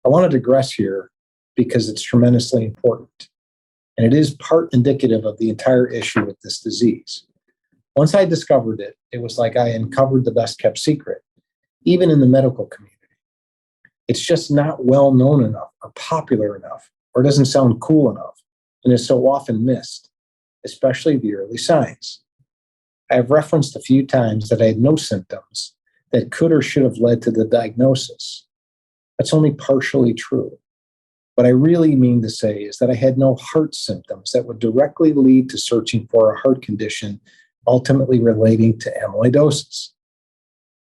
I want to digress here because it's tremendously important, and it is part indicative of the entire issue with this disease. Once I discovered it, it was like I uncovered the best kept secret, even in the medical community. It's just not well known enough or popular enough, or doesn't sound cool enough, and is so often missed, especially the early signs. I have referenced a few times that I had no symptoms that could or should have led to the diagnosis. That's only partially true. What I really mean to say is that I had no heart symptoms that would directly lead to searching for a heart condition ultimately relating to amyloidosis.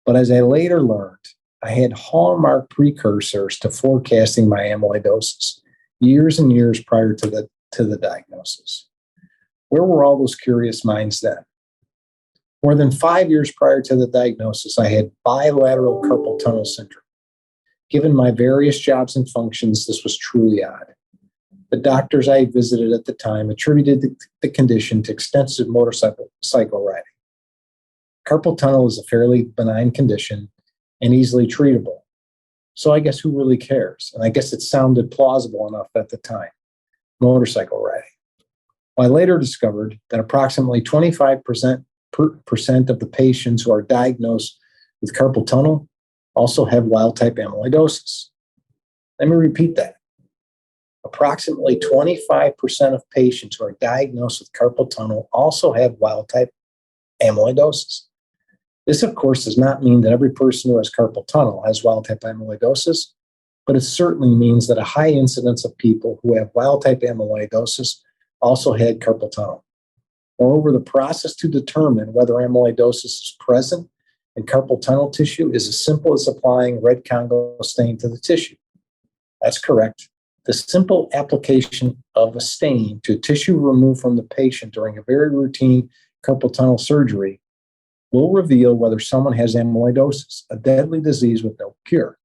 But as I later learned, I had hallmark precursors to forecasting my amyloidosis years and years prior to the diagnosis. Where were all those curious minds then? More than 5 years prior to the diagnosis, I had bilateral carpal tunnel syndrome. Given my various jobs and functions, this was truly odd. The doctors I had visited at the time attributed the condition to extensive motorcycle riding. Carpal tunnel is a fairly benign condition and easily treatable. So I guess who really cares? And I guess it sounded plausible enough at the time, motorcycle riding. Well, I later discovered that approximately 25% of the patients who are diagnosed with carpal tunnel also have wild-type amyloidosis. Let me repeat that. Approximately 25% of patients who are diagnosed with carpal tunnel also have wild-type amyloidosis. This, of course, does not mean that every person who has carpal tunnel has wild-type amyloidosis, but it certainly means that a high incidence of people who have wild-type amyloidosis also had carpal tunnel. Moreover, the process to determine whether amyloidosis is present in carpal tunnel tissue is as simple as applying red Congo stain to the tissue. That's correct. The simple application of a stain to tissue removed from the patient during a very routine carpal tunnel surgery will reveal whether someone has amyloidosis, a deadly disease with no cure.